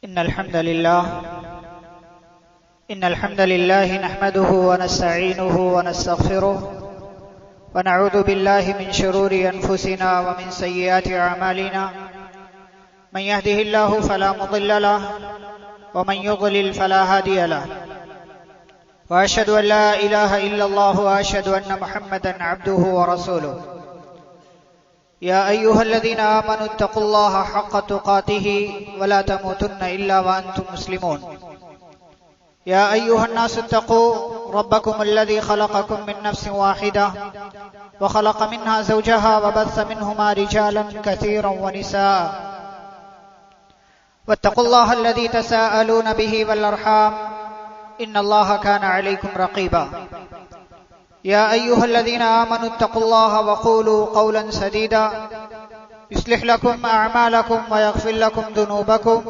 إن الحمد لله نحمده ونستعينه ونستغفره ونعوذ بالله من شرور أنفسنا ومن سيئات أعمالنا من يهده الله فلا مضل له ومن يضلل فلا هادي له وأشهد أن لا إله إلا الله وأشهد أن محمدا عبده ورسوله يا أيها الذين آمنوا اتقوا الله حق تقاته ولا تموتن إلا وأنتم مسلمون يا أيها الناس اتقوا ربكم الذي خلقكم من نفس واحدة وخلق منها زوجها وبث منهما رجالا كثيرا ونساء واتقوا الله الذي تساءلون به والأرحام إن الله كان عليكم رقيبا يا أيها الذين آمنوا اتقوا الله وقولوا قولا سديدا يصلح لكم أعمالكم ويغفر لكم ذنوبكم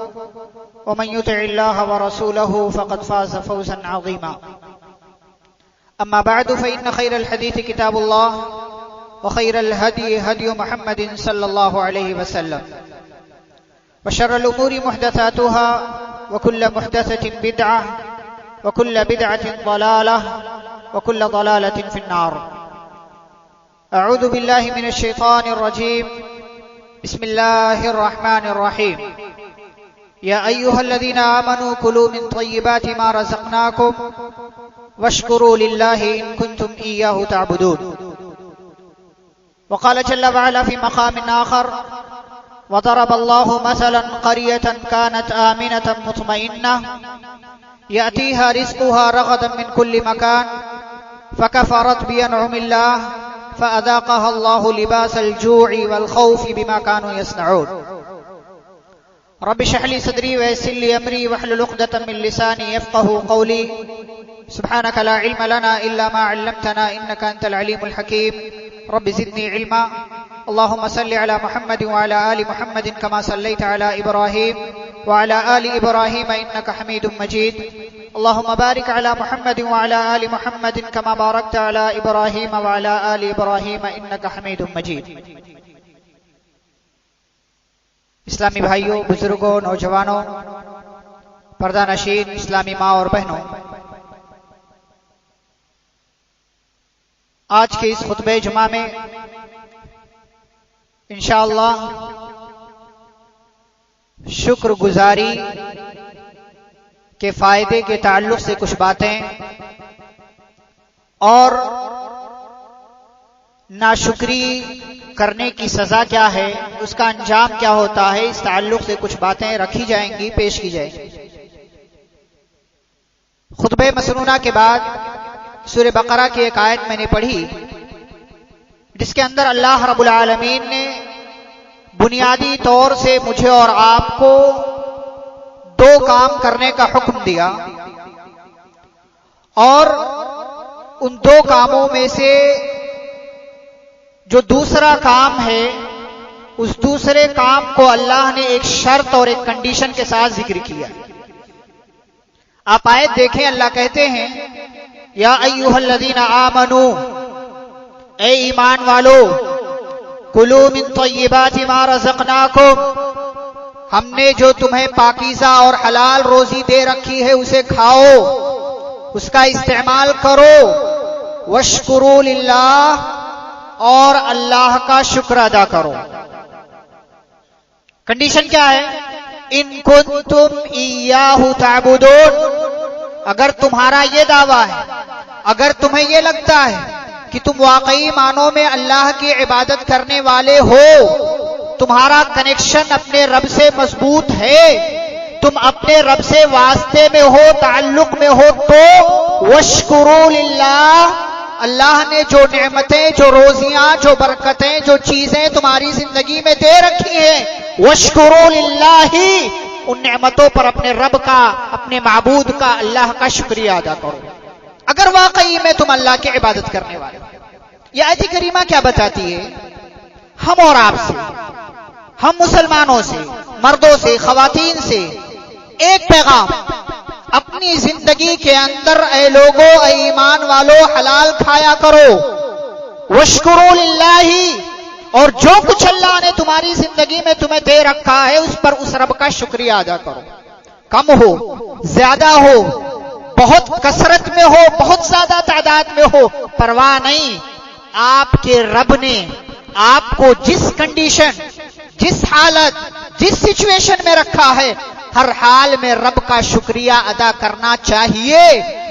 ومن يطع الله ورسوله فقد فاز فوزا عظيما أما بعد فإن خير الحديث كتاب الله وخير الهدي هدي محمد صلى الله عليه وسلم وشر الأمور محدثاتها وكل محدثة بدعة وكل بدعة ضلالة وكل ضلالة في النار. أعوذ بالله من الشيطان الرجيم. بسم الله الرحمن الرحيم. يا أيها الذين آمنوا كلوا من طيبات ما رزقناكم واشكروا لله إن كنتم إياه تعبدون. وقال جل وعلا في مقام آخر: وضرب الله مثلا قرية كانت آمنة مطمئنة يأتيها رزقها رغدا من كل مكان فكفرت بأنعم الله فأذاقها الله لباس الجوع والخوف بما كانوا يصنعون. رب اشرح لي صدري ويسر لي أمري واحلل عقدة من لساني يفقهوا قولي. سبحانك لا علم لنا إلا ما علمتنا إنك أنت العليم الحكيم. رب زدني علما. اللهم صل على محمد وعلى آل محمد كما صليت على إبراهيم وعلى آل إبراهيم إنك حميد مجيد. اللهم بارك على محمد وعلى آل محمد كما باركت على إبراهيم وعلى آل إبراهيم إنك حميد مجيد. اسلامی بھائیوں، بزرگوں، نوجوانوں، پردہ نشین اسلامی ماں اور بہنوں، آج کے اس خطبہ جمعہ میں انشاءاللہ شکر گزاری کے فائدے کے تعلق سے کچھ باتیں اور ناشکری کرنے کی سزا کیا ہے، اس کا انجام کیا ہوتا ہے، اس تعلق سے کچھ باتیں رکھی جائیں گی، پیش کی جائیں گی. خطبہ مسنونہ کے بعد سورہ بقرہ کی ایک آیت میں نے پڑھی جس کے اندر اللہ رب العالمین نے بنیادی طور سے مجھے اور آپ کو دو کام کرنے کا حکم دیا، اور ان دو کاموں میں سے جو دوسرا کام ہے، اس دوسرے کام کو اللہ نے ایک شرط اور ایک کنڈیشن کے ساتھ ذکر کیا. آپ آیت دیکھیں، اللہ کہتے ہیں: یا ایھا الذین آمنو، اے ایمان والو، کلو من طیبات ما رزقناکم، ہم نے جو تمہیں پاکیزہ اور حلال روزی دے رکھی ہے اسے کھاؤ، اس کا استعمال کرو. واشکروا للہ، اور اللہ کا شکر ادا کرو. کنڈیشن کیا ہے؟ ان کنتم ایاہ تعبدون، اگر تمہارا یہ دعویٰ ہے، اگر تمہیں یہ لگتا ہے کہ تم واقعی معنوں میں اللہ کی عبادت کرنے والے ہو، تمہارا کنیکشن اپنے رب سے مضبوط ہے، تم اپنے رب سے واسطے میں ہو، تعلق میں ہو، تو واشکروا للہ، اللہ نے جو نعمتیں، جو روزیاں، جو برکتیں، جو چیزیں تمہاری زندگی میں دے رکھی ہیں، واشکروا للہ، ان نعمتوں پر اپنے رب کا، اپنے معبود کا، اللہ کا شکریہ ادا کرو اگر واقعی میں تم اللہ کی عبادت کرنے والے. یہ آیت کریمہ کیا بتاتی ہے؟ ہم اور آپ سے، ہم مسلمانوں سے، مردوں سے، خواتین سے ایک پیغام: اپنی زندگی کے اندر اے لوگو، اے ایمان والو، حلال کھایا کرو. واشکروا للہ، اور جو کچھ اللہ نے تمہاری زندگی میں تمہیں دے رکھا ہے اس پر اس رب کا شکریہ ادا کرو. کم ہو زیادہ ہو، بہت کثرت میں ہو بہت زیادہ تعداد میں ہو، پرواہ نہیں، آپ کے رب نے آپ کو جس کنڈیشن، جس حالت، جس سچویشن میں رکھا ہے، ہر حال میں رب کا شکریہ ادا کرنا چاہیے۔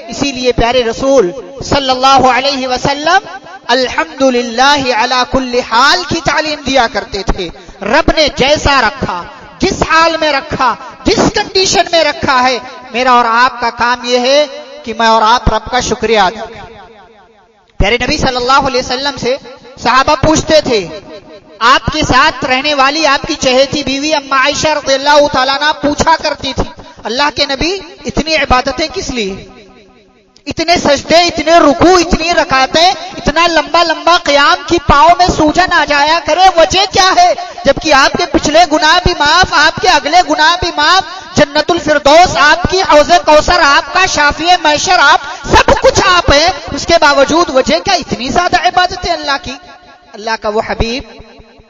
اسی لیے پیارے رسول صلی اللہ علیہ وسلم الحمدللہ علی کل حال کی تعلیم دیا کرتے تھے۔ رب نے جیسا رکھا، جس حال میں رکھا، جس کنڈیشن میں رکھا ہے، میرا اور آپ کا کام یہ ہے کہ میں اور آپ رب کا شکریہ ادا کریں۔ پیارے نبی صلی اللہ علیہ وسلم سے صحابہ پوچھتے تھے، آپ کے ساتھ رہنے والی آپ کی چہیتی بیوی اما عائشہ رضی اللہ تعالیٰ عنہا پوچھا کرتی تھی، اللہ کے نبی اتنی عبادتیں کس لیے، اتنے سجدے، اتنے رکوع، اتنی رکعتیں، اتنا لمبا لمبا قیام کی پاؤں میں سوجن آ جایا کرے، وجہ کیا ہے؟ جبکہ آپ کے پچھلے گناہ بھی معاف، آپ کے اگلے گناہ بھی معاف، جنت الفردوس آپ کی، حوض کوثر آپ کا، شافی محشر آپ، سب کچھ آپ ہیں، اس کے باوجود وجہ کیا اتنی زیادہ عبادتیں اللہ کی؟ اللہ کا وہ حبیب،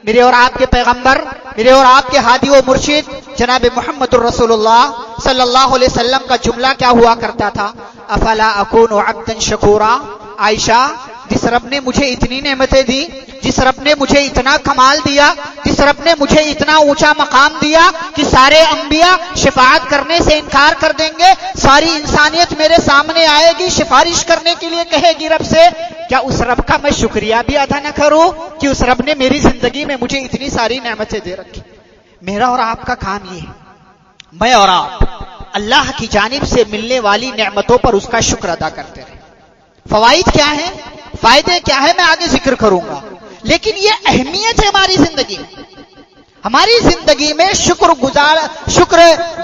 میرے اور آپ کے پیغمبر، میرے اور آپ کے ہادی و مرشد جناب محمد الرسول اللہ صلی اللہ علیہ وسلم کا جملہ کیا ہوا کرتا تھا؟ افلا اکون عبدا شکورا، عائشہ جس رب نے مجھے اتنی نعمتیں دی، جس رب نے مجھے اتنا کمال دیا، جس رب نے مجھے اتنا اونچا مقام دیا کہ سارے انبیاء شفاعت کرنے سے انکار کر دیں گے، ساری انسانیت میرے سامنے آئے گی، سفارش کرنے کے لیے کہے گی رب سے، کیا اس رب کا میں شکریہ بھی ادا نہ کروں کہ اس رب نے میری زندگی میں مجھے اتنی ساری نعمتیں دے رکھی؟ میرا اور آپ کا کام یہ ہے، میں اور آپ اللہ کی جانب سے ملنے والی نعمتوں پر اس کا شکر ادا کرتے رہیں۔ فوائد کیا ہیں، فائدے کیا ہیں، میں آگے ذکر کروں گا، لیکن یہ اہمیت ہے ہماری زندگی میں۔ ہماری زندگی میں شکر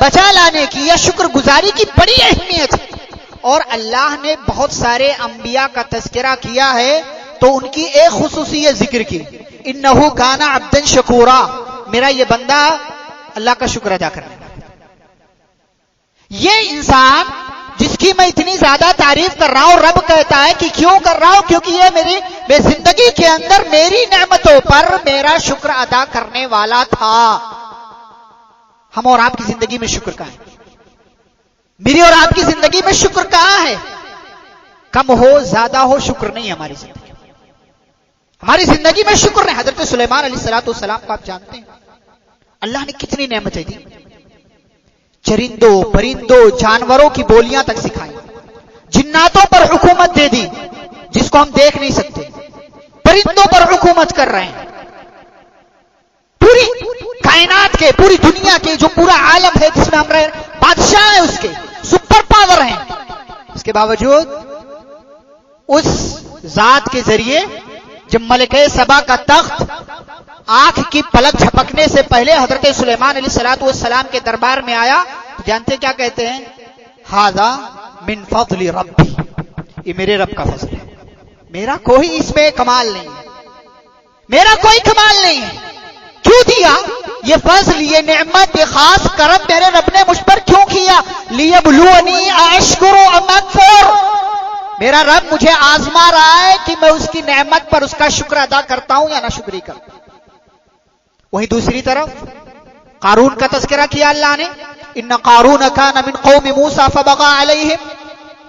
بچا لانے کی یا شکر گزاری کی بڑی اہمیت ہے، اور اللہ نے بہت سارے انبیاء کا تذکرہ کیا ہے تو ان کی ایک خصوصیت ذکر کی، انہ کان عبدا شکورا، میرا یہ بندہ اللہ کا شکر ادا کرنے والا۔ یہ انسان جس کی میں اتنی زیادہ تعریف کر رہا ہوں، رب کہتا ہے کہ کیوں کر رہا ہوں؟ کیونکہ یہ میری زندگی کے اندر میری نعمتوں پر میرا شکر ادا کرنے والا تھا۔ ہم اور آپ کی زندگی میں شکر کہاں ہے؟ میری اور آپ کی زندگی میں شکر کہاں ہے؟ کم ہو زیادہ ہو شکر نہیں ہماری زندگی میں۔ ہماری زندگی میں شکر نہیں۔ حضرت سلیمان علیہ السلام کو آپ جانتے ہیں، اللہ نے کتنی نعمتیں دی، چرندوں پرندوں جانوروں کی بولیاں تک سکھائی، جناتوں پر حکومت دے دی جس کو ہم دیکھ نہیں سکتے، پرندوں پر حکومت کر رہے ہیں، پوری کائنات کے، پوری دنیا کے جو پورا عالم ہے جس میں ہم رہے، بادشاہ ہیں اس کے، سپر پاور ہیں، اس کے باوجود اس ذات کے ذریعے جب ملکہ سبا کا تخت آنکھ کی پلک جھپکنے سے پہلے حضرت سلیمان علیہ السلام کے دربار میں آیا، تو جانتے کیا کہتے ہیں؟ ھذا من فضل ربی، یہ میرے رب کا فضل ہے، میرا کوئی اس میں کمال نہیں ہے، میرا کوئی کمال نہیں ہے۔ کیوں دیا یہ فضل، یہ نعمت، یہ خاص کرم میرے رب نے مجھ پر کیوں کیا؟ لیبلونی اشکر ام اکفر، میرا رب مجھے آزما رہا ہے کہ میں اس کی نعمت پر اس کا شکر ادا کرتا ہوں یا ناشکری کرتا ہوں۔ وہیں دوسری طرف قارون کا تذکرہ کیا اللہ نے، ان قارون کان من قوم موسیٰ فبغى علیہم،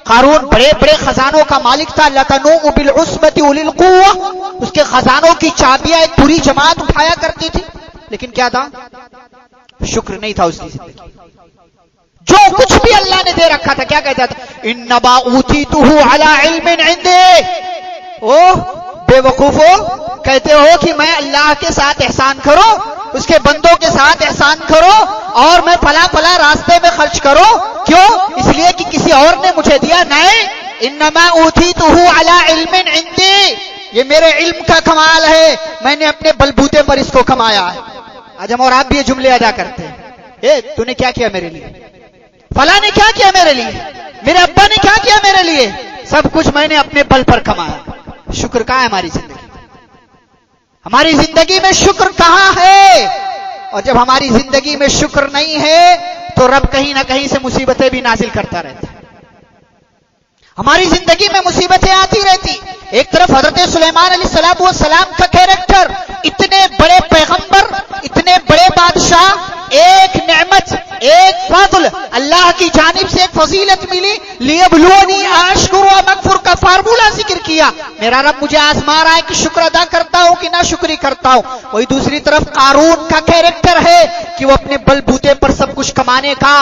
قارون بڑے بڑے خزانوں کا مالک تھا، لتنوء بالعصبۃ اولي القوة، اس کے خزانوں کی چابیاں ایک پوری جماعت اٹھایا کرتی تھی، لیکن کیا تھا؟ شکر نہیں تھا اس کی زندگی۔ جو کچھ بھی اللہ نے دے رکھا تھا کیا کہتا تھا؟ انما اوتیتہ علی علم عندی، اوہ بے وقوفو، کہتے ہو کہ میں اللہ کے ساتھ احسان کرو، اس کے بندوں کے ساتھ احسان کرو اور میں فلاں فلاں راستے میں خرچ کرو، کیوں؟ اس لیے کہ کسی اور نے مجھے دیا؟ نہیں، انما اوتیتہ علی علم عندی، یہ میرے علم کا کمال ہے، میں نے اپنے بلبوتے پر اس کو کمایا ہے۔ آج ہم اور آپ بھی یہ جملے ادا کرتے ہیں، تو نے کیا کیا میرے لیے، فلاں نے کیا کیا میرے لیے، میرے ابا نے کیا کیا میرے لیے، سب کچھ میں نے اپنے بل پر کمایا۔ شکر کہاں ہے ہماری زندگی؟ ہماری زندگی میں شکر کہاں ہے؟ اور جب ہماری زندگی میں شکر نہیں ہے تو رب کہیں نہ کہیں سے مصیبتیں بھی نازل کرتا رہتا ہے۔ ہماری زندگی میں مصیبتیں آتی رہتی۔ ایک طرف حضرت سلیمان علیہ السلام کا کیریکٹر، اتنے بڑے پیغمبر، اتنے بڑے بادشاہ، ایک نعمت، ایک فضل اللہ کی جانب سے ایک فضیلت ملی، لیبلونی اشکر و مکفر کا فارمولہ ذکر کیا، میرا رب مجھے آزما رہا ہے کہ شکر ادا کرتا ہوں کہ نہ شکری کرتا ہوں۔ وہی دوسری طرف قارون کا کیریکٹر ہے کہ وہ اپنے بل بوتے پر سب کچھ کمانے کا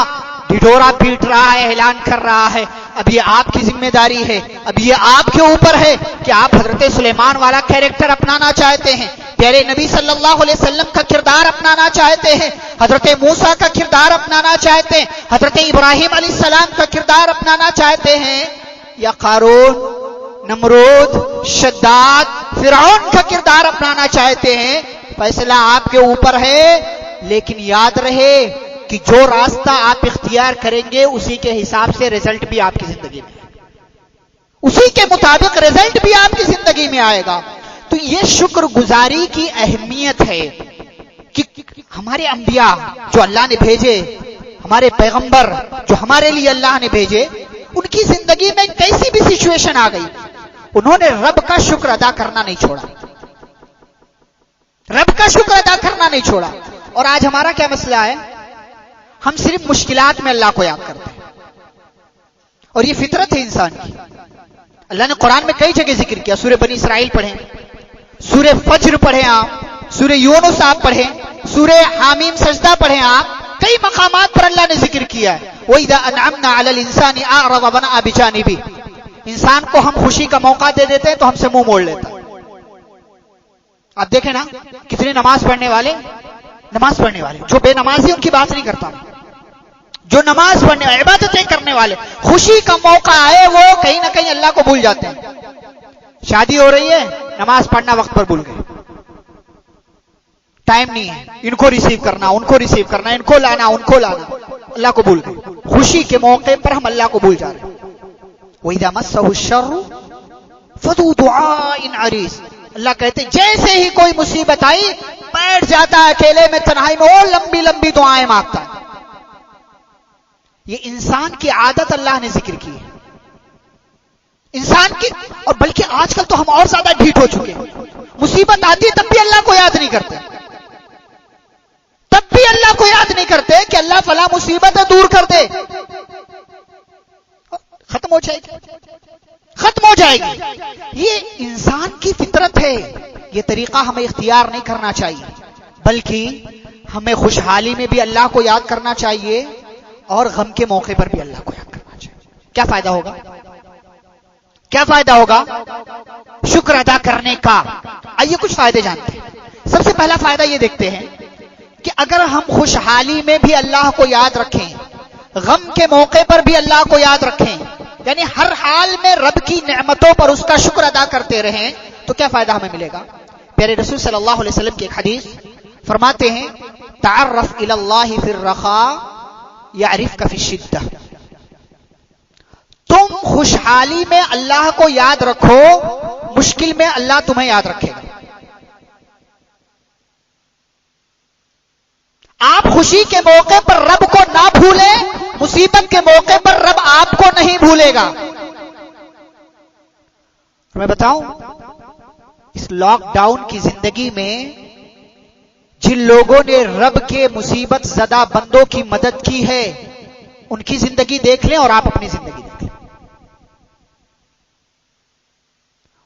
ڈھڈورا پیٹ رہا ہے، اعلان کر رہا ہے۔ اب یہ آپ کی ذمہ داری ہے، اب یہ آپ کے اوپر ہے کہ آپ حضرت سلیمان والا کیریکٹر اپنانا چاہتے ہیں، پیارے نبی صلی اللہ علیہ وسلم کا کردار اپنانا چاہتے ہیں، حضرت موسیٰ کا کردار اپنانا چاہتے ہیں، حضرت ابراہیم علیہ السلام کا کردار اپنانا چاہتے ہیں، یا قارون، نمرود، شداد، فرعون کا کردار اپنانا چاہتے ہیں، فیصلہ آپ کے اوپر ہے۔ لیکن یاد رہے کہ جو راستہ آپ اختیار کریں گے اسی کے حساب سے رزلٹ بھی آپ کی زندگی میں، اسی کے مطابق رزلٹ بھی آپ کی زندگی میں آئے گا۔ تو یہ شکر گزاری کی اہمیت ہے کہ ہمارے انبیاء جو اللہ نے بھیجے، ہمارے پیغمبر جو ہمارے لیے اللہ نے بھیجے، ان کی زندگی میں کیسی بھی سچویشن آ گئی، انہوں نے رب کا شکر ادا کرنا نہیں چھوڑا، رب کا شکر ادا کرنا نہیں چھوڑا۔ اور آج ہمارا کیا مسئلہ ہے؟ ہم صرف مشکلات میں اللہ کو یاد کرتے ہیں، اور یہ فطرت ہے انسان کی۔ اللہ نے قرآن میں کئی جگہ ذکر کیا، سورہ بنی اسرائیل پڑھیں، سورہ فجر پڑھیں آپ، سورہ یونس آپ پڑھیں، سورہ حامیم سجدہ پڑھیں آپ، کئی مقامات پر اللہ نے ذکر کیا ہے۔ وَإِذَا أَنْعَمْنَا عَلَى الْإِنسَانِ أَعْرَضَ وَنَأَى بِجَانِبِهِ، انسان کو ہم خوشی کا موقع دے دیتے ہیں تو ہم سے منہ موڑ لیتا ہے۔ آپ دیکھیں نا کتنے نماز پڑھنے والے جو بے نمازی ان کی بات نہیں کرتا، جو نماز پڑھنے والے، عبادتیں کرنے والے، خوشی کا موقع آئے وہ کہیں نہ کہیں اللہ کو بھول جاتے ہیں۔ شادی ہو رہی ہے، نماز پڑھنا وقت پر بھول گئے، ٹائم نہیں ہے، ان کو ریسیو کرنا، ان کو ریسیو کرنا، ان کو لانا، اللہ کو بھول گئے۔ خوشی کے موقع پر ہم اللہ کو بھول جا رہے ہیں۔ وَإِذَا مَسَّهُ الشَّرُّ فَذُو دُعَاءٍ عَرِيضٍ، اللہ کہتے جیسے ہی کوئی مصیبت آئی بیٹھ جاتا ہے اکیلے میں تنہائی میں اور لمبی لمبی دعائیں مانگتا ہے۔ یہ انسان کی عادت اللہ نے ذکر کی ہے، انسان کی، اور بلکہ آج کل تو ہم اور زیادہ ڈھیٹ ہو چکے ہیں، مصیبت آتی ہے تب بھی اللہ کو یاد نہیں کرتے، تب بھی اللہ کو یاد نہیں کرتے کہ اللہ فلاں مصیبت ہے دور کر دے، ختم ہو جائے گی، ختم ہو جائے گی۔ یہ انسان کی فطرت ہے، یہ طریقہ ہمیں اختیار نہیں کرنا چاہیے، بلکہ ہمیں خوشحالی میں بھی اللہ کو یاد کرنا چاہیے اور غم کے موقع پر بھی اللہ کو یاد کرنا چاہیے۔ کیا فائدہ ہوگا؟ کیا فائدہ ہوگا شکر ادا کرنے کا؟ آئیے کچھ فائدے جانتے ہیں۔ سب سے پہلا فائدہ یہ دیکھتے ہیں کہ اگر ہم خوشحالی میں بھی اللہ کو یاد رکھیں، غم کے موقع پر بھی اللہ کو یاد رکھیں، یعنی ہر حال میں رب کی نعمتوں پر اس کا شکر ادا کرتے رہیں، تو کیا فائدہ ہمیں ملے گا؟ پیارے رسول صلی اللہ علیہ وسلم کی ایک حدیث فرماتے ہیں، تعرف الی اللہ فی الرخاء یعرفک فی الشدہ، تم خوشحالی میں اللہ کو یاد رکھو، مشکل میں اللہ تمہیں یاد رکھے گا۔ آپ خوشی کے موقع پر رب کو نہ بھولیں، مصیبت کے موقع پر رب آپ کو نہیں بھولے گا۔ میں بتاؤں، اس لاک ڈاؤن کی زندگی میں جن لوگوں نے رب کے مصیبت زدہ بندوں کی مدد کی ہے، ان کی زندگی دیکھ لیں اور آپ اپنی زندگی دیکھ لیں۔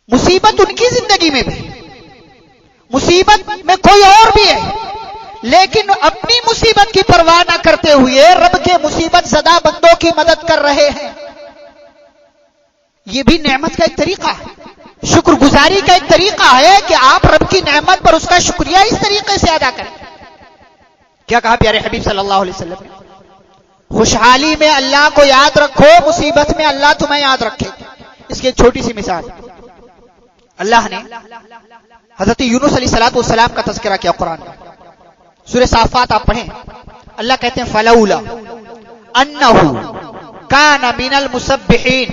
مصیبت ان کی زندگی میں بھی، مصیبت میں کوئی اور بھی ہے، لیکن اپنی مصیبت کی پرواہ نہ کرتے ہوئے رب کے مصیبت زدہ بندوں کی مدد کر رہے ہیں۔ یہ بھی نعمت کا ایک طریقہ ہے، شکر گزاری کا ایک طریقہ ہے کہ آپ رب کی نعمت پر اس کا شکریہ اس طریقے سے ادا کریں۔ کیا کہا پیارے حبیب صلی اللہ علیہ وسلم نے؟ خوشحالی میں اللہ کو یاد رکھو، مصیبت میں اللہ تمہیں یاد رکھے۔ اس کی ایک چھوٹی سی مثال، اللہ نے حضرت یونس علیہ السلام کا تذکرہ کیا قرآن میں، سورہ صافات آپ پڑھیں، اللہ کہتے ہیں فلولا انہ کان من المسبحین،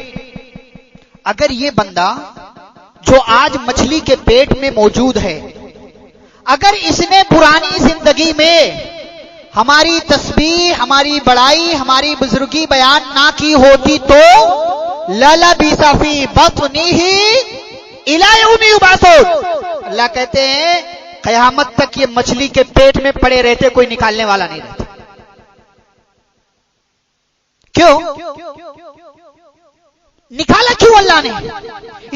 اگر یہ بندہ جو آج مچھلی کے پیٹ میں موجود ہے، اگر اس نے پرانی زندگی میں ہماری تسبیح، ہماری بڑائی، ہماری بزرگی بیان نہ کی ہوتی تو للبث فی بطنہ الی یوم یبعثون، اللہ کہتے ہیں قیامت تک یہ مچھلی کے پیٹ میں پڑے رہتے، کوئی نکالنے والا نہیں رہتا۔ کیوں نکالا کیوں اللہ نے؟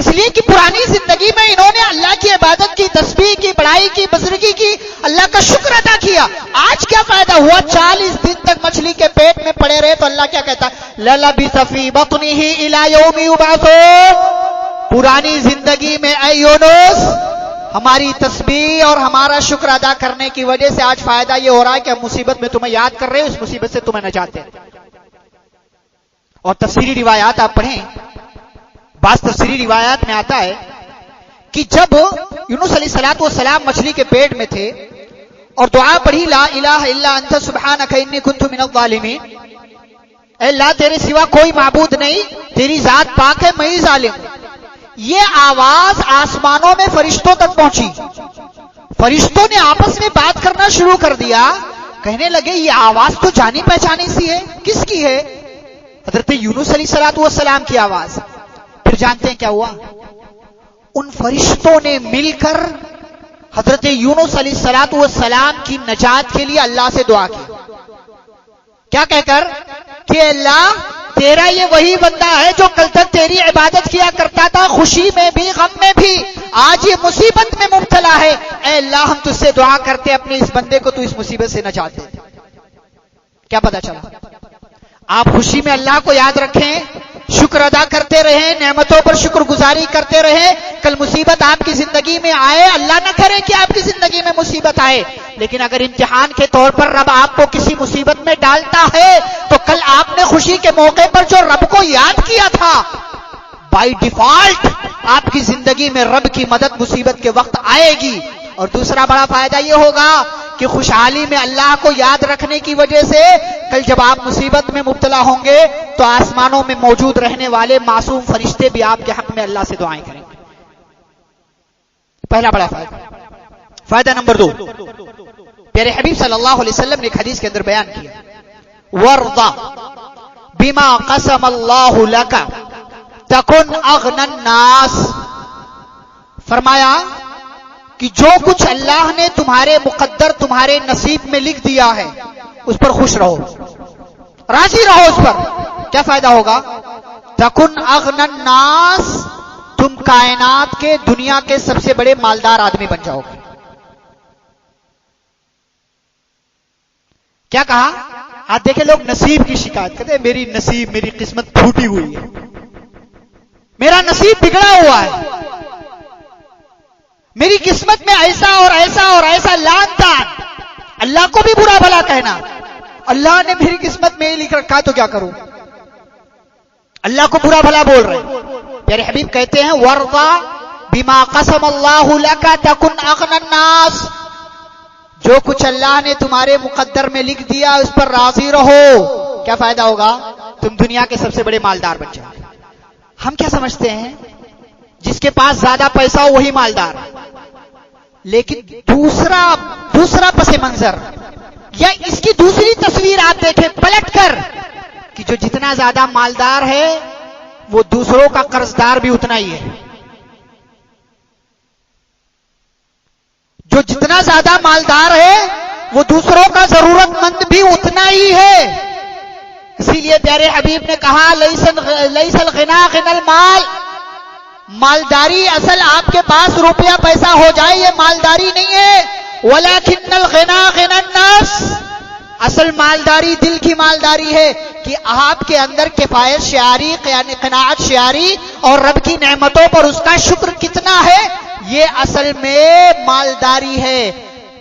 اس لیے کہ پرانی زندگی میں انہوں نے اللہ کی عبادت کی، تسبیح کی، بڑائی کی، بزرگی کی، اللہ کا شکر ادا کیا. آج کیا فائدہ ہوا؟ 40 دن تک مچھلی کے پیٹ میں پڑے رہے تو اللہ کیا کہتا ہے؟ لَلَبِثَ فِي بَطْنِهِ إِلَى يَوْمِ يُبْعَثُونَ. پرانی زندگی میں اے یونس ہماری تسبیح اور ہمارا شکر ادا کرنے کی وجہ سے آج فائدہ یہ ہو رہا ہے کہ ہم مصیبت میں تمہیں یاد کر رہے ہیں، اس مصیبت سے تمہیں نجات دیں. اور تفسیری روایات آپ پڑھیں، بعض تفسیری روایات میں آتا ہے کہ جب یونس علیہ السلام مچھلی کے پیٹ میں تھے اور دعا پڑھی لا الہ الا انت سبحانک انی کنت من الظالمین، اے اللہ تیرے سوا کوئی معبود نہیں، تیری ذات پاک ہے، میں ہی ظالم. یہ آواز آسمانوں میں فرشتوں تک پہنچی. فرشتوں نے آپس میں بات کرنا شروع کر دیا، کہنے لگے یہ آواز تو جانی پہچانی سی ہے، کس کی ہے؟ حضرت یونس علیہ السلام کی آواز. پھر جانتے ہیں کیا ہوا؟ ان فرشتوں نے مل کر حضرت یونس علیہ السلام کی نجات کے لیے اللہ سے دعا کی. کیا کہہ کر کہ اللہ تیرا یہ وہی بندہ ہے جو کل تک تیری عبادت کیا کرتا تھا، خوشی میں بھی غم میں بھی، آج یہ مصیبت میں مبتلا ہے، اے اللہ ہم تجھ سے دعا کرتے اپنے اس بندے کو تو اس مصیبت سے نجات دے. کیا پتا چلا؟ آپ خوشی میں اللہ کو یاد رکھیں، شکر ادا کرتے رہیں، نعمتوں پر شکر گزاری کرتے رہیں. کل مصیبت آپ کی زندگی میں آئے، اللہ نہ کرے کہ آپ کی زندگی میں مصیبت آئے، لیکن اگر امتحان کے طور پر رب آپ کو کسی مصیبت میں ڈالتا ہے تو کل آپ نے خوشی کے موقع پر جو رب کو یاد کیا تھا، بائی ڈیفالٹ آپ کی زندگی میں رب کی مدد مصیبت کے وقت آئے گی. اور دوسرا بڑا فائدہ یہ ہوگا کہ خوشحالی میں اللہ کو یاد رکھنے کی وجہ سے کل جب آپ مصیبت میں مبتلا ہوں گے تو آسمانوں میں موجود رہنے والے معصوم فرشتے بھی آپ کے حق میں اللہ سے دعائیں کریں گے. پہلا بڑا فائدہ. فائدہ نمبر 2، پیارے حبیب صلی اللہ علیہ وسلم نے ایک حدیث کے اندر بیان کیا، وَارْضَ بِمَا قَسَمَ اللَّهُ لَكَ تَكُنْ أَغْنَى النَّاسِ. فرمایا کہ جو کچھ اللہ نے تمہارے مقدر تمہارے نصیب میں لکھ دیا ہے اس پر خوش رہو، راضی رہو اس پر. کیا فائدہ ہوگا؟ تکن اغنى الناس، تم کائنات کے دنیا کے سب سے بڑے مالدار آدمی بن جاؤ گے. کیا کہا؟ آپ دیکھیں لوگ نصیب کی شکایت کرتے ہیں، میری نصیب میری قسمت پھوٹی ہوئی ہے، میرا نصیب بگڑا ہوا ہے، میری قسمت میں ایسا اور ایسا اور ایسا لان تان. اللہ کو بھی برا بھلا کہنا، اللہ نے میری قسمت میں یہ لکھ رکھا تو کیا کروں؟ اللہ کو برا بھلا بول رہے ہیں. پیارے حبیب کہتے ہیں وَارْضَ بِمَا قَسَمَ اللَّهُ لَكَ تَكُنْ أَغْنَى النَّاسِ. جو کچھ اللہ نے تمہارے مقدر میں لکھ دیا اس پر راضی رہو. کیا فائدہ ہوگا؟ تم دنیا کے سب سے بڑے مالدار بن جاؤ. ہم کیا سمجھتے ہیں؟ جس کے پاس زیادہ پیسہ ہو وہی مالدار، لیکن دوسرا پس منظر یا اس کی دوسری تصویر آپ دیکھیں پلٹ کر کہ جو جتنا زیادہ مالدار ہے وہ دوسروں کا قرضدار بھی اتنا ہی ہے. جو جتنا زیادہ مالدار ہے وہ دوسروں کا ضرورت مند بھی اتنا ہی ہے. اسی لیے پیارے حبیب نے کہا لیس الغنا غنى المال. مالداری اصل آپ کے پاس روپیہ پیسہ ہو جائے یہ مالداری نہیں ہے، ولکن الغنا غنى النفس. اصل مالداری دل کی مالداری ہے کہ آپ کے اندر کفایت شعاری، قناعت شعاری اور رب کی نعمتوں پر اس کا شکر کتنا ہے، یہ اصل میں مالداری ہے.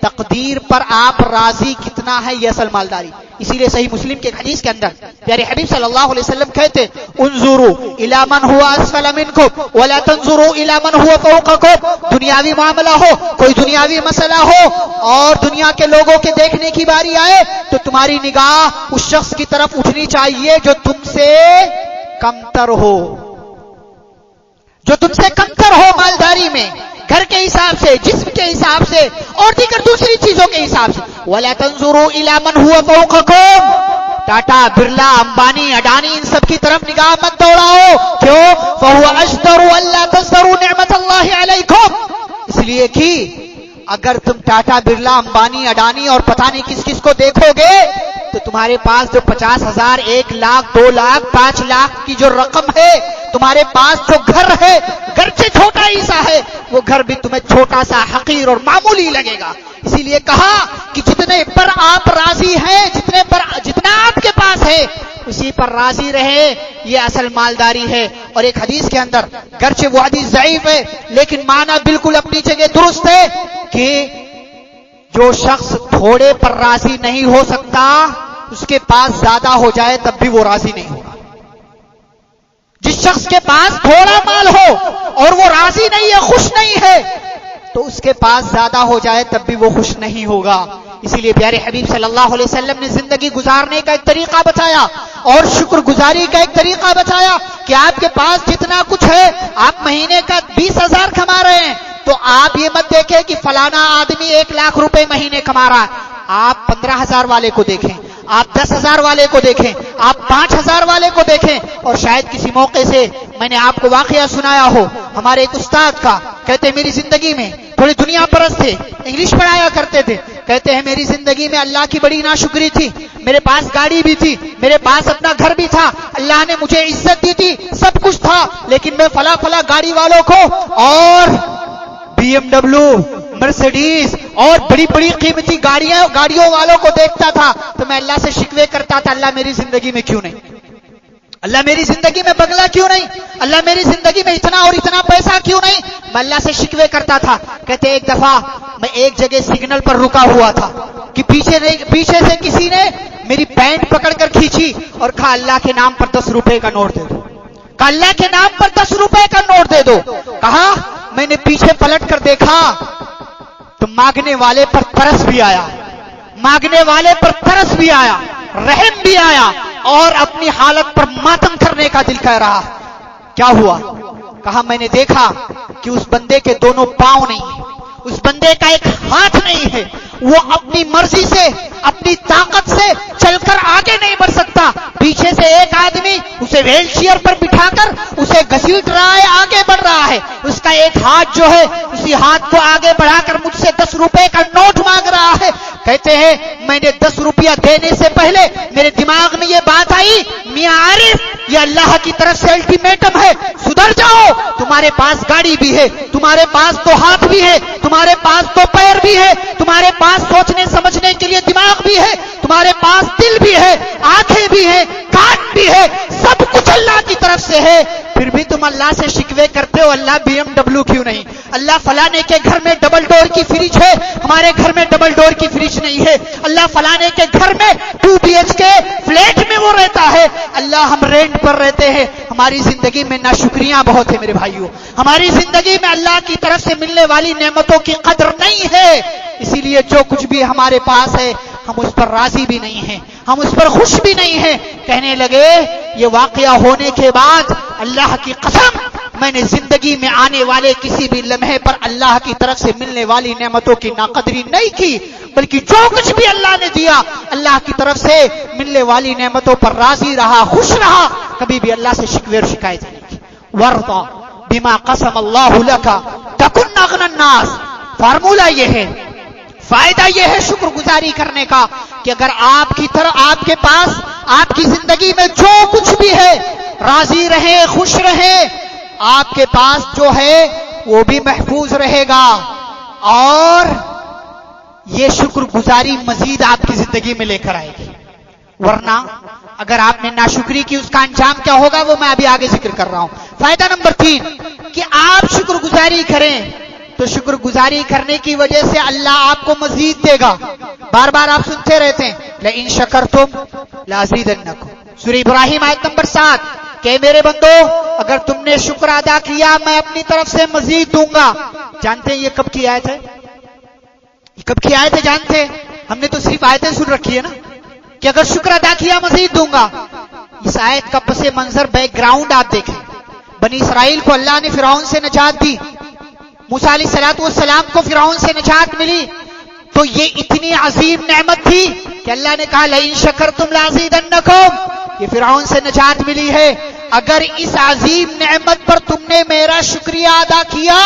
تقدیر پر آپ راضی کتنا ہے، یہ اصل مالداری. اسی لیے صحیح مسلم کے حدیث کے اندر پیارے حبیب صلی اللہ علیہ وسلم کہتے انظروا الی من هو اسفل منکم ولا تنظروا الی من هو فوقکم. دنیاوی معاملہ ہو، کوئی دنیاوی مسئلہ ہو اور دنیا کے لوگوں کے دیکھنے کی باری آئے تو تمہاری نگاہ اس شخص کی طرف اٹھنی چاہیے جو تم سے کمتر ہو، جو تم سے کمتر ہو مالداری میں، گھر کے حساب سے، جسم کے حساب سے اور دیگر دوسری چیزوں کے حساب سے. وَلَا تَنظُرُوا إِلَى مَنْ هُوَ فَوْقَكُمْ. ٹاٹا، برلا، امبانی، اڈانی ان سب کی طرف نگاہ مت دوڑاؤ. کیوں؟ فَهُوَ أَجْدَرُ أَلَّا تَزْدَرُوا نِعْمَةَ اللَّهِ عَلَيْكُمْ. اس لیے کہ اگر تم ٹاٹا، برلا، امبانی، اڈانی اور پتہ نہیں کس کس کو دیکھو گے تو تمہارے پاس جو 50,000 1 لاکھ 2 لاکھ 5 لاکھ کی جو رقم ہے، تمہارے پاس جو گھر ہے، گرچہ چھوٹا ہی سا ہے، وہ گھر بھی تمہیں چھوٹا سا حقیر اور معمولی لگے گا۔ اسی لیے کہا کہ جتنے پر آپ راضی ہیں، جتنا آپ کے پاس ہے اسی پر راضی رہے، یہ اصل مالداری ہے۔ اور ایک حدیث کے اندر، گرچہ وہ حدیث ضعیف ہے لیکن معنی بالکل اپنی جگہ درست ہے، کہ جو شخص تھوڑے پر راضی نہیں ہو سکتا، اس کے پاس زیادہ ہو جائے تب بھی وہ راضی نہیں ہوگا۔ جس شخص کے پاس تھوڑا مال ہو اور وہ راضی نہیں ہے، خوش نہیں ہے، تو اس کے پاس زیادہ ہو جائے تب بھی وہ خوش نہیں ہوگا۔ اسی لیے پیارے حبیب صلی اللہ علیہ وسلم نے زندگی گزارنے کا ایک طریقہ بتایا اور شکر گزاری کا ایک طریقہ بتایا کہ آپ کے پاس جتنا کچھ ہے، آپ مہینے کا 20,000 کما رہے ہیں، تو آپ یہ مت دیکھیں کہ فلانا آدمی 1 لاکھ روپے مہینے کما رہا ہے، آپ 15,000 والے کو دیکھیں، آپ 10,000 والے کو دیکھیں، آپ 5,000 والے کو دیکھیں۔ اور شاید کسی موقع سے میں نے آپ کو واقعہ سنایا ہو ہمارے ایک استاد کا، کہتے ہیں میری زندگی میں تھوڑی دنیا پرست تھے، انگلش پڑھایا کرتے تھے، کہتے ہیں میری زندگی میں اللہ کی بڑی ناشکری تھی، میرے پاس گاڑی بھی تھی، میرے پاس اپنا گھر بھی تھا، اللہ نے مجھے عزت دی تھی، سب کچھ تھا، لیکن میں فلاں گاڑی والوں کو اور BMW، مرسیڈیز اور بڑی بڑی قیمتی گاڑیوں والوں کو دیکھتا تھا تو میں اللہ سے شکوے کرتا تھا، اللہ میری زندگی میں کیوں نہیں، اللہ میری زندگی میں بنگلہ کیوں نہیں، اللہ میری زندگی میں اتنا اور اتنا پیسہ کیوں نہیں، میں اللہ سے شکوے کرتا تھا۔ کہتے ایک دفعہ میں ایک جگہ سگنل پر رکا ہوا تھا کہ پیچھے سے کسی نے میری پینٹ پکڑ کر کھینچی اور کہا اللہ کے نام پر 10 روپے کا نوٹ دے دو، کہا اللہ کے نام پر 10 روپے کا نوٹ دے دو۔ کہا میں نے پیچھے پلٹ کر دیکھا تو مانگنے والے پر ترس بھی آیا، مانگنے والے پر ترس بھی آیا، رحم بھی آیا، اور اپنی حالت پر ماتم کرنے کا دل کہہ رہا۔ کیا ہوا؟ کہا میں نے دیکھا کہ اس بندے کے دونوں پاؤں نہیں ہیں، اس بندے کا ایک ہاتھ نہیں ہے، وہ اپنی مرضی سے اپنی طاقت سے چل کر آگے نہیں بڑھ سکتا، پیچھے سے ایک آدمی اسے ویل چیئر پر بٹھا کر اسے گھسیٹ رہا ہے، آگے بڑھ رہا ہے، اس کا ایک ہاتھ جو ہے اسی ہاتھ کو آگے بڑھا کر مجھ سے 10 روپے کا نوٹ مانگ رہا ہے۔ کہتے ہیں میں نے 10 روپیہ دینے سے پہلے میرے دماغ میں یہ بات آئی، میاں عارف یہ اللہ کی طرف سے الٹیمیٹم ہے، سدھر جاؤ، تمہارے پاس گاڑی بھی ہے، تمہارے پاس تو ہاتھ بھی ہے، تمہارے پاس تو پیر بھی ہے، تمہارے پاس سوچنے سمجھنے کے لیے دماغ بھی ہے، تمہارے پاس دل بھی ہے، آنکھیں بھی ہے، کان بھی ہے، سب کچھ اللہ کی طرف سے ہے، پھر بھی تم اللہ سے شکوے کرتے ہو اللہ BMW کیوں نہیں، اللہ فلانے کے گھر میں ڈبل ڈور کی فریج ہے، ہمارے گھر میں ڈبل ڈور کی فریج نہیں ہے، اللہ فلانے کے گھر میں 2 BHK فلیٹ میں وہ رہتا ہے، اللہ ہم رینٹ پر رہتے ہیں۔ ہماری زندگی میں ناشکریاں بہت ہیں میرے بھائیوں، ہماری زندگی میں اللہ کی طرف سے ملنے والی نعمتوں کی قدر نہیں ہے، اسی لیے جو کچھ بھی ہمارے پاس ہے ہم اس پر راضی بھی نہیں ہیں، ہم اس پر خوش بھی نہیں ہیں۔ کہنے لگے یہ واقعہ ہونے کے بعد اللہ کی قسم میں نے زندگی میں آنے والے کسی بھی لمحے پر اللہ کی طرف سے ملنے والی نعمتوں کی ناقدری نہیں کی، بلکہ جو کچھ بھی اللہ نے دیا اللہ کی طرف سے ملنے والی نعمتوں پر راضی رہا، خوش رہا، کبھی بھی اللہ سے شکوے اور شکایت نہیں کی۔ وَارْضَ بِمَا قَسَمَ اللَّهُ لَكَ تَكُنْ أَغْنَى النَّاسِ، فارمولہ یہ ہے، فائدہ یہ ہے شکر گزاری کرنے کا کہ اگر آپ کی طرح آپ کے پاس آپ کی زندگی میں جو کچھ بھی ہے راضی رہیں، خوش رہیں، آپ کے پاس جو ہے وہ بھی محفوظ رہے گا، اور یہ شکر گزاری مزید آپ کی زندگی میں لے کر آئے گی۔ ورنہ اگر آپ نے ناشکری کی اس کا انجام کیا ہوگا وہ میں ابھی آگے ذکر کر رہا ہوں۔ فائدہ نمبر 3 کہ آپ شکر گزاری کریں تو شکر گزاری کرنے کی وجہ سے اللہ آپ کو مزید دے گا۔ بار بار آپ سنتے رہتے ہیں لئن شکرتم لازیدنکم، سورہ ابراہیم آیت نمبر 7 کہ میرے بندو اگر تم نے شکر ادا کیا میں اپنی طرف سے مزید دوں گا۔ جانتے ہیں یہ کب کی آیت ہے؟ یہ کب کی آیت ہے جانتے ہیں؟ ہم نے تو صرف آیتیں سن رکھی ہے نا کہ اگر شکر ادا کیا مزید دوں گا۔ اس آیت کا پس منظر بیک گراؤنڈ آپ دیکھیں، بنی اسرائیل کو اللہ نے فرعون سے نجات دی، موسیٰ علیہ السلام کو فرعون سے نجات ملی، تو یہ اتنی عظیم نعمت تھی کہ اللہ نے کہا لئن شکرتم لازیدنکم، یہ فرعون سے نجات ملی ہے، اگر اس عظیم نعمت پر تم نے میرا شکریہ ادا کیا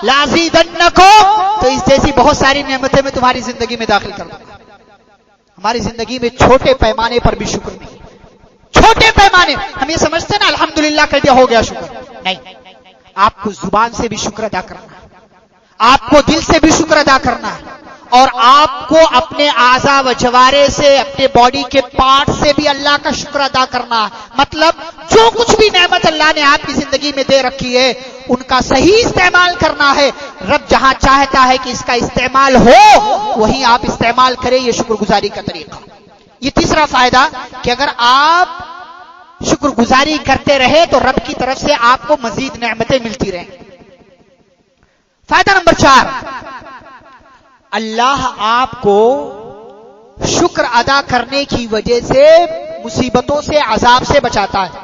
لازیدنکم، تو اس جیسی بہت ساری نعمتیں میں تمہاری زندگی میں داخل کر دوں گا۔ ہماری زندگی میں چھوٹے پیمانے پر بھی شکر نہیں. چھوٹے پیمانے ہم یہ سمجھتے ہیں نا الحمدللہ کر دیا ہو گیا شکر. نہیں، آپ کو زبان سے بھی شکر ادا کرنا ہے، آپ کو دل سے بھی شکر ادا کرنا ہے، اور آپ کو اپنے اعضاء و جوارے سے، اپنے باڈی کے پارٹ سے بھی اللہ کا شکر ادا کرنا ہے. مطلب جو کچھ بھی نعمت اللہ نے آپ کی زندگی میں دے رکھی ہے ان کا صحیح استعمال کرنا ہے. رب جہاں چاہتا ہے کہ اس کا استعمال ہو وہیں آپ استعمال کریں. یہ شکر گزاری کا طریقہ. یہ تیسرا فائدہ کہ اگر آپ شکر گزاری کرتے رہے تو رب کی طرف سے آپ کو مزید نعمتیں ملتی رہیں. فائدہ نمبر 4، اللہ آپ کو شکر ادا کرنے کی وجہ سے مصیبتوں سے، عذاب سے بچاتا ہے.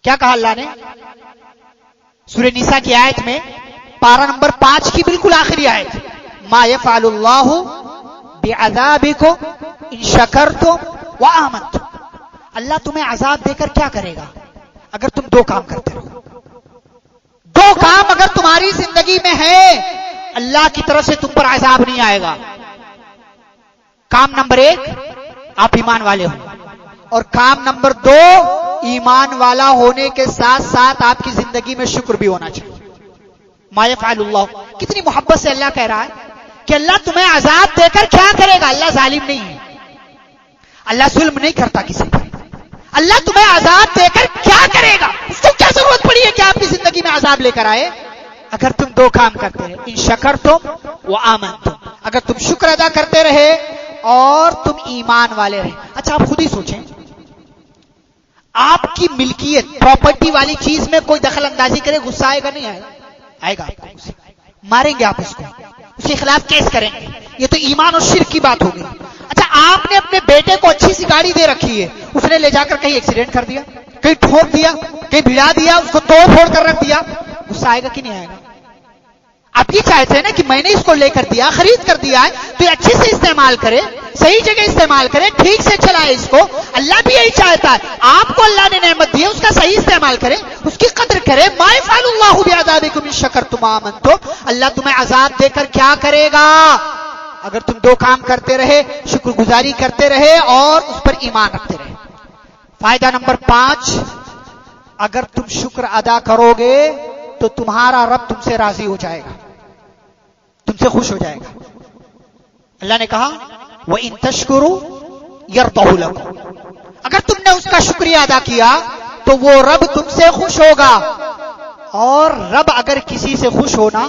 کیا کہا اللہ نے سورہ نساء کی آیت میں، پارہ نمبر 5 کی بالکل آخری آیت، ما یفعل اللہ بعذابکم ان شکرتم وآمنتم. اللہ تمہیں عذاب دے کر کیا کرے گا اگر تم 2 کام کرتے رہو. 2 کام اگر تمہاری زندگی میں ہے اللہ کی طرف سے تم پر عذاب نہیں آئے گا. کام نمبر 1 آپ ایمان والے ہو، اور کام نمبر 2 ایمان والا ہونے کے ساتھ ساتھ آپ کی زندگی میں شکر بھی ہونا چاہیے. ما یفعل اللہ، کتنی محبت سے اللہ کہہ رہا ہے کہ اللہ تمہیں عذاب دے کر کیا کرے گا. اللہ ظالم نہیں ہے، اللہ ظلم نہیں کرتا کسی پر. اللہ تمہیں عذاب دے کر کیا کرے گا؟ اس کو کیا ضرورت پڑی ہے کہ آپ کی زندگی میں عذاب لے کر آئے؟ اگر تم 2 کام کرتے رہے، ان شکرتم وآمنتم، اگر تم شکر ادا کرتے رہے اور تم ایمان والے رہے. اچھا آپ خود ہی سوچیں، آپ کی ملکیت پراپرٹی والی چیز میں کوئی دخل اندازی کرے، غصہ آئے گا نہیں آئے گا؟ آئے گا. آپ کو غصہ، ماریں گے آپ اس کو، اس کے خلاف کیس کریں گے. یہ تو ایمان اور شرک کی بات ہوگی. اچھا آپ نے اپنے بیٹے کو اچھی سی گاڑی دے رکھی ہے، اس نے لے جا کر کہیں ایکسیڈنٹ کر دیا، کہیں ٹھوک دیا، کہیں بھڑا دیا، اس کو توڑ پھوڑ کر رکھ دیا، غصہ آئے گا کہ نہیں آئے گا؟ آپ یہ چاہتے ہیں نا کہ میں نے اس کو لے کر دیا، خرید کر دیا ہے تو یہ اچھے سے استعمال کرے، صحیح جگہ استعمال کرے، ٹھیک سے چلائے اس کو. اللہ بھی یہی چاہتا ہے آپ کو اللہ نے نعمت دی ہے اس کا صحیح استعمال کرے، اس کی قدر کرے. ما یفعل اللہ بعذابکم ان شکرتم وآمنتم، اللہ تمہیں عذاب دے کر کیا کرے گا اگر تم 2 کام کرتے رہے، شکر گزاری کرتے رہے اور اس پر ایمان رکھتے رہے. فائدہ نمبر 5، اگر تم شکر ادا کرو گے تو تمہارا رب تم سے راضی ہو جائے گا، تم سے خوش ہو جائے گا. اللہ نے کہا وَإِن تَشْكُرُوا يَرْضَهُ لَكُمْ، اگر تم نے اس کا شکریہ ادا کیا تو وہ رب تم سے خوش ہوگا. اور رب اگر کسی سے خوش ہونا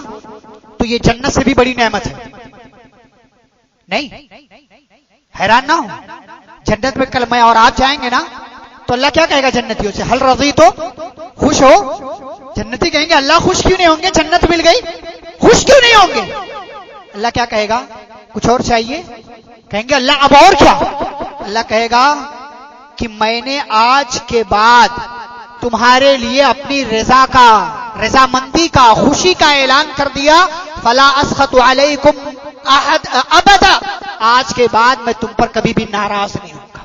تو یہ جنت سے بھی بڑی نعمت ہے. نہیں حیران نہ ہو، جنت میں کل میں اور آپ جائیں گے نا تو اللہ کیا کہے گا جنتیوں سے؟ حل رضیتم، خوش ہو؟ جنتی کہیں گے اللہ خوش کیوں نہیں ہوں گے، جنت مل گئی، خوش کیوں نہیں ہوں گے؟ اللہ کیا کہے گا؟ کچھ اور چاہیے؟ کہیں گے اللہ اب اور کیا؟ اللہ کہے گا کہ میں نے آج کے بعد تمہارے لیے اپنی رضامندی کا، خوشی کا اعلان کر دیا. فلا اسخط علیکم احد ابدا، آج کے بعد میں تم پر کبھی بھی ناراض نہیں ہوں گا.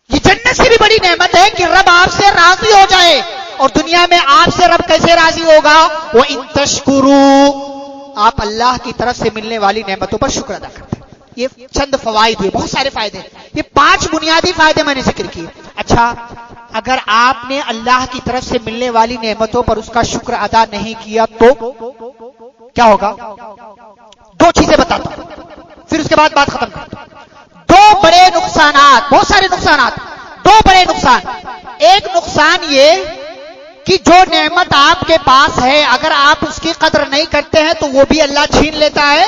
یہ جنت سے بھی بڑی نعمت ہے کہ رب آپ سے راضی ہو جائے. اور دنیا میں آپ سے رب کیسے راضی ہوگا؟ وَإِن تَشْكُرُوا، آپ اللہ کی طرف سے ملنے والی نعمتوں پر شکر ادا کرتے ہیں. یہ چند فوائد ہوئے، بہت سارے فائدے. یہ 5 بنیادی فائدے میں نے ذکر کیے. اچھا اگر آپ نے اللہ کی طرف سے ملنے والی نعمتوں پر اس کا شکر ادا نہیں کیا تو کیا ہوگا؟ 2 چیزیں بتاتا ہوں پھر اس کے بعد بات ختم کرتا ہوں. 2 بڑے نقصانات، بہت سارے نقصانات، 2 بڑے نقصان. ایک نقصان یہ کہ جو نعمت آپ کے پاس ہے اگر آپ اس کی قدر نہیں کرتے ہیں تو وہ بھی اللہ چھین لیتا ہے،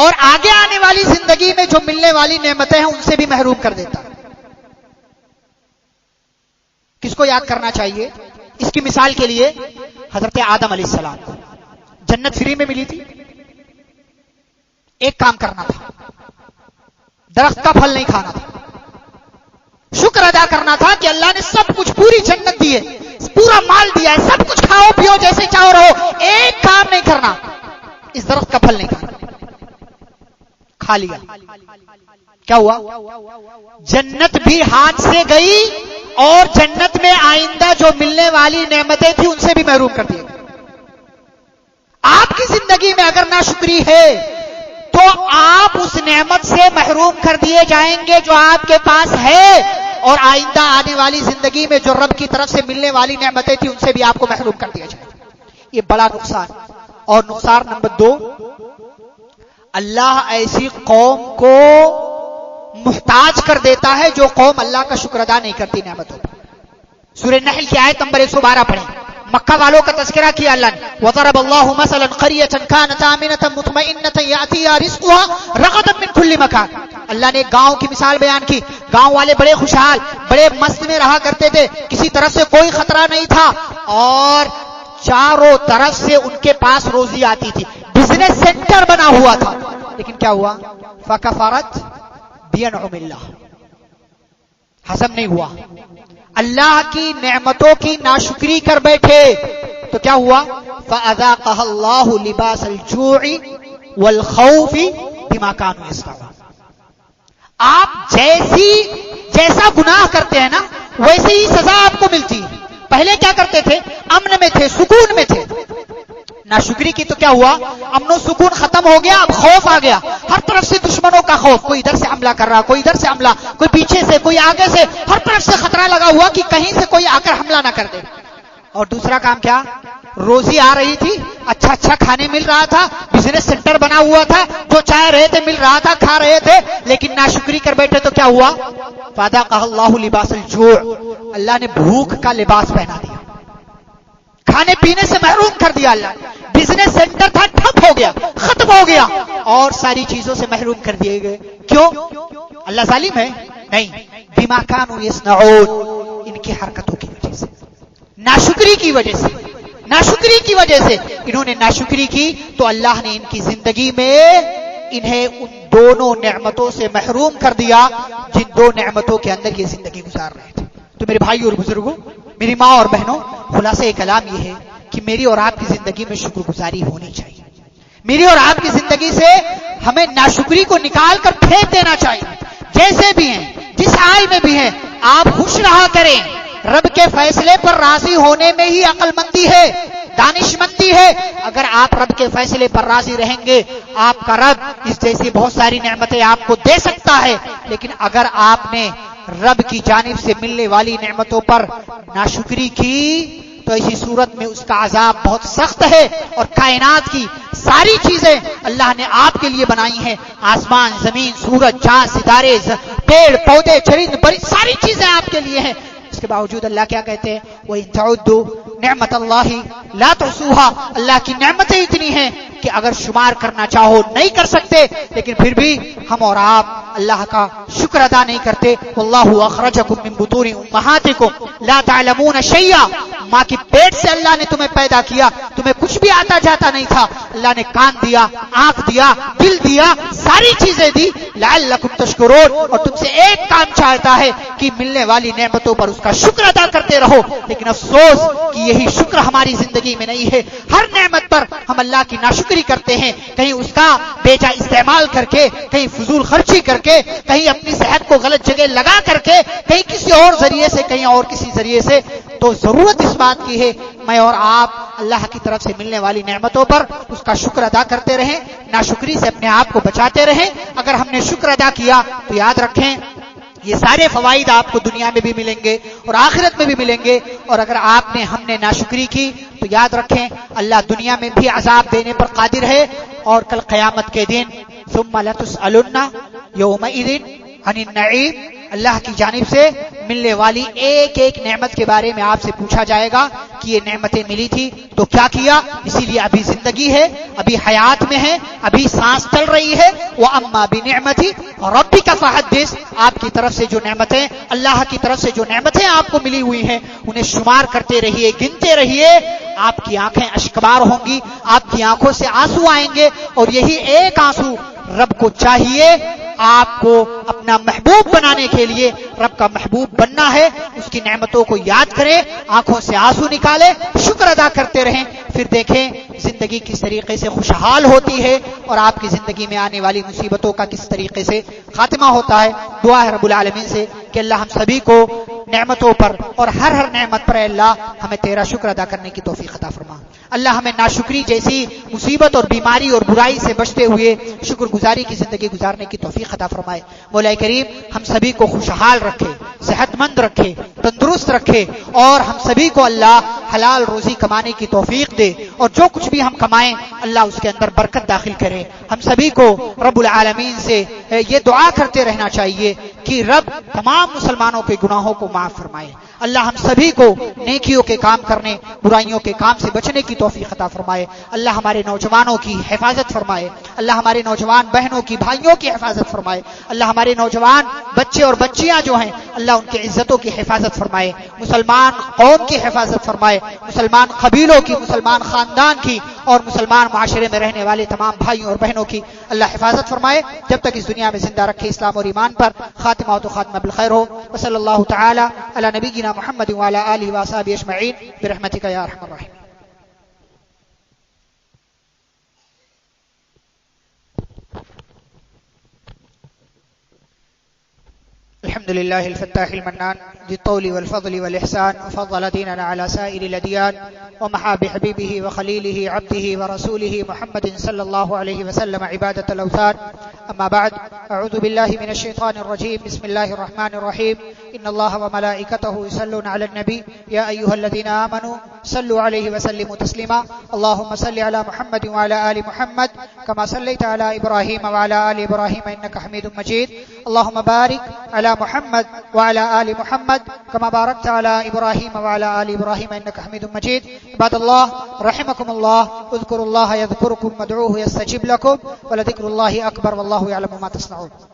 اور آگے آنے والی زندگی میں جو ملنے والی نعمتیں ہیں ان سے بھی محروم کر دیتا ہے. کس کو یاد کرنا چاہیے؟ اس کی مثال کے لیے حضرت آدم علیہ السلام کو جنت فری میں ملی تھی. ایک کام کرنا تھا، درخت کا پھل نہیں کھانا تھا، شکر ادا کرنا تھا کہ اللہ نے سب کچھ، پوری جنت دی ہے، پورا مال دیا ہے، سب کچھ کھاؤ پیو جیسے چاہو رہو، ایک کام نہیں کرنا، اس درخت کا پھل نہیں کھانا. کھا لیا، کیا ہوا؟ جنت بھی ہاتھ سے گئی اور جنت میں آئندہ جو ملنے والی نعمتیں تھیں ان سے بھی محروم کر دیا. آپ کی زندگی میں اگر ناشکری ہے تو آپ اس نعمت سے محروم کر دیے جائیں گے جو آپ کے پاس ہے، اور آئندہ آنے والی زندگی میں جو رب کی طرف سے ملنے والی نعمتیں تھیں ان سے بھی آپ کو محروم کر دیا جائے گا۔ یہ بڑا نقصان۔ اور نقصان نمبر 2، اللہ ایسی قوم کو محتاج کر دیتا ہے جو قوم اللہ کا شکر ادا نہیں کرتی نعمتوں پر۔ سورہ نحل کی آیت نمبر 112 پڑھیں۔ مکہ والوں کا تذکرہ کیا اللہ نے، وَضَرَبَ اللَّهُ مَثَلًا قَرْيَةً كَانَتْ آمِنَةً مُطْمَئِنَّةً يَأْتِيهَا رِزْقُهَا رَغَدًا مِنْ كُلِّ مَكَانٍ۔ اللہ نے ایک گاؤں کی مثال بیان کی، گاؤں والے بڑے خوشحال، بڑے مست میں رہا کرتے تھے، کسی طرف سے کوئی خطرہ نہیں تھا، اور چاروں طرف سے ان کے پاس روزی آتی تھی، بزنس سینٹر بنا ہوا تھا۔ لیکن کیا ہوا؟ فَكَفَرَتْ بِأَنْعُمِ اللَّهِ، ہضم نہیں ہوا، اللہ کی نعمتوں کی ناشکری کر بیٹھے، تو کیا ہوا؟ فَأَذَاقَهَا اللَّهُ لِبَاسَ الْجُوعِ وَالْخَوْفِ بِمَا كَانُوا يَصْنَعُونَ۔ آپ جیسا گناہ کرتے ہیں نا ویسے ہی سزا آپ کو ملتی ہے۔ پہلے کیا کرتے تھے؟ امن میں تھے، سکون میں تھے، ناشکری کی تو کیا ہوا؟ امن و سکون ختم ہو گیا، اب خوف آ گیا، ہر طرف سے دشمنوں کا خوف، کوئی ادھر سے حملہ کر رہا، کوئی ادھر سے حملہ، کوئی پیچھے سے، کوئی آگے سے، ہر طرف سے خطرہ لگا ہوا کہ کہیں سے کوئی آ کر حملہ نہ کر دے۔ اور دوسرا کام کیا؟ روزی آ رہی تھی، اچھا کھانے مل رہا تھا، بزنس سینٹر بنا ہوا تھا، جو چاہ رہے تھے مل رہا تھا، کھا رہے تھے، لیکن ناشکری کر بیٹھے تو کیا ہوا؟ فَأَذَاقَهَا اللَّهُ لِبَاسَ الْجُوعِ، اللہ نے بھوک کا لباس پہنا دیا، کھانے پینے سے محروم کر دیا اللہ نے، بزنس سینٹر تھا ٹھپ ہو گیا، ختم ہو گیا، اور ساری چیزوں سے محروم کر دیے گئے۔ کیوں؟ اللہ ظالم ہے؟ نہیں، بما كانوا يصنعون، ان کی حرکتوں کی وجہ سے، ناشکری کی وجہ سے، ناشکری کی وجہ سے انہوں نے ناشکری کی تو اللہ نے ان کی زندگی میں انہیں ان دونوں نعمتوں سے محروم کر دیا جن دو نعمتوں کے اندر یہ زندگی گزار رہے تھے۔ تو میرے بھائی اور بزرگوں، میری ماں اور بہنوں، خلاصہ کلام یہ ہے کہ میری اور آپ کی زندگی میں شکر گزاری ہونی چاہیے۔ میری اور آپ کی زندگی سے ہمیں ناشکری کو نکال کر پھینک دینا چاہیے۔ جیسے بھی ہیں، جس حال میں بھی ہیں، آپ خوش رہا کریں۔ رب کے فیصلے پر راضی ہونے میں ہی عقل مندی ہے، دانش مندی ہے۔ اگر آپ رب کے فیصلے پر راضی رہیں گے، آپ کا رب اس جیسی بہت ساری نعمتیں آپ کو دے سکتا ہے، لیکن اگر آپ نے رب کی جانب سے ملنے والی نعمتوں پر ناشکری کی تو ایسی صورت میں اس کا عذاب بہت سخت ہے۔ اور کائنات کی ساری چیزیں اللہ نے آپ کے لیے بنائی ہیں، آسمان، زمین، سورج، چاند، ستارے، پیڑ پودے، چرند پرند، ساری چیزیں آپ کے لیے ہیں۔ اس کے باوجود اللہ کیا کہتے ہیں؟ وَإِن تَعُدُّوا نِعْمَتَ اللَّهِ لَا تُحْصُوهَا، اللہ کی نعمتیں اتنی ہیں کہ اگر شمار کرنا چاہو نہیں کر سکتے، لیکن پھر بھی ہم اور آپ اللہ کا شکر ادا نہیں کرتے۔ وَاللَّهُ أَخْرَجَكُم مِّن بُطُونِ أُمَّهَاتِكُمْ لَا تَعْلَمُونَ شَيْئًا، ماں کی پیٹ سے اللہ نے تمہیں پیدا کیا، تمہیں کچھ بھی آتا جاتا نہیں تھا، اللہ نے کان دیا، آنکھ دیا، دل دیا، ساری چیزیں دی، لعلکم تشکرون، اور تم سے ایک کام چاہتا ہے کہ ملنے والی نعمتوں پر اس کا شکر ادا کرتے رہو۔ لیکن افسوس کہ یہی شکر ہماری زندگی میں نہیں ہے۔ ہر نعمت پر ہم اللہ کی ناشکری کرتے ہیں، کہیں اس کا بے جا استعمال کر کے، کہیں فضول خرچی کر کے، کہیں اپنی صحت کو غلط جگہ لگا کر کے، کہیں کسی اور ذریعے سے، کہیں اور کسی ذریعے سے۔ تو ضرورت اس بات کی ہے میں اور آپ اللہ کی طرف سے ملنے والی نعمتوں پر اس کا شکر ادا کرتے رہیں، ناشکری سے اپنے آپ کو بچاتے رہیں۔ اگر ہم نے شکر ادا کیا تو یاد رکھیں یہ سارے فوائد آپ کو دنیا میں بھی ملیں گے اور آخرت میں بھی ملیں گے، اور اگر ہم نے ناشکری کی تو یاد رکھیں اللہ دنیا میں بھی عذاب دینے پر قادر ہے، اور کل قیامت کے دن ثم لتسألن یومئذ عن النعیم، اللہ کی جانب سے ملنے والی ایک ایک نعمت کے بارے میں آپ سے پوچھا جائے گا کہ یہ نعمتیں ملی تھی تو کیا کیا۔ اسی لیے ابھی زندگی ہے، ابھی حیات میں ہے، ابھی سانس چل رہی ہے۔ وَأَمَّا بِنِعْمَتِ رَبِّكَ فَحَدِّثْ، آپ کی طرف سے جو نعمتیں، اللہ کی طرف سے جو نعمتیں آپ کو ملی ہوئی ہیں انہیں شمار کرتے رہیے، گنتے رہیے۔ آپ کی آنکھیں اشکبار ہوں گی، آپ کی آنکھوں سے آنسو آئیں گے، اور یہی ایک آنسو رب کو چاہیے آپ کو اپنا محبوب بنانے کے لیے، رب کا محبوب بننا ہے، اس کی نعمتوں کو یاد کریں، آنکھوں سے آنسو نکالیں، شکر ادا کرتے رہیں، پھر دیکھیں زندگی کس طریقے سے خوشحال ہوتی ہے اور آپ کی زندگی میں آنے والی مصیبتوں کا کس طریقے سے خاتمہ ہوتا ہے۔ دعا ہے رب العالمین سے کہ اللہ ہم سبھی کو نعمتوں پر اور ہر نعمت پر اے اللہ ہمیں تیرا شکر ادا کرنے کی توفیق عطا فرما۔ اللہ ہمیں ناشکری جیسی مصیبت اور بیماری اور برائی سے بچتے ہوئے شکر گزاری کی زندگی گزارنے کی توفیق عطا فرمائے۔ مولا کریم ہم سبھی کو خوشحال رکھے، صحت مند رکھے، تندرست رکھے، اور ہم سبھی کو اللہ حلال روزی کمانے کی توفیق دے، اور جو کچھ بھی ہم کمائیں اللہ اس کے اندر برکت داخل کرے۔ ہم سبھی کو رب العالمین سے یہ دعا کرتے رہنا چاہیے کہ رب تمام مسلمانوں کے گناہوں کو معاف فرمائے۔ اللہ ہم سبھی کو نیکیوں کے کام کرنے، برائیوں کے کام سے بچنے کی توفیق عطا فرمائے۔ اللہ ہمارے نوجوانوں کی حفاظت فرمائے، اللہ ہمارے نوجوان بہنوں کی، بھائیوں کی حفاظت فرمائے، اللہ ہمارے نوجوان بچے اور بچیاں جو ہیں اللہ ان کی عزتوں کی حفاظت فرمائے، مسلمان قوم کی حفاظت فرمائے، مسلمان قبیلوں کی، مسلمان خاندان کی، اور مسلمان معاشرے میں رہنے والے تمام بھائیوں اور بہنوں کی اللہ حفاظت فرمائے جب تک اس دنیا میں زندہ رکھے، اسلام اور ایمان پر۔ خاتمہ تو خاتمہ بالخیر ہو۔ وصلی اللہ تعالی علی نبینا محمد وعلی آلہ وصحبہ اجمعین برحمتک یا ارحم الراحمین۔ الحمد لله الفتاح المنان ذي الطول والفضل والإحسان، وفضل ديننا على سائر الأديان، ومحى بحبيبه وخليله عبده ورسوله محمد صلى الله عليه وسلم عبادة الأوثان. أما بعد، أعوذ بالله من الشيطان الرجيم. بسم الله الرحمن الرحيم. إن الله وملائكته يصلون على النبي يا أيها الذين آمنوا صلوا عليه وسلموا تسليما. اللهم صل على محمد وعلى آل محمد كما صليت على إبراهيم وعلى آل إبراهيم إنك حميد مجيد. اللهم بارك على محمد وعلى آل محمد كما باركت على إبراهيم وعلى آل إبراهيم إنك حميد مجيد. عباد الله رحمكم الله، اذكروا الله يذكركم وادعوه يستجب لكم، ولذكر الله أكبر والله يعلم ما تصنعون.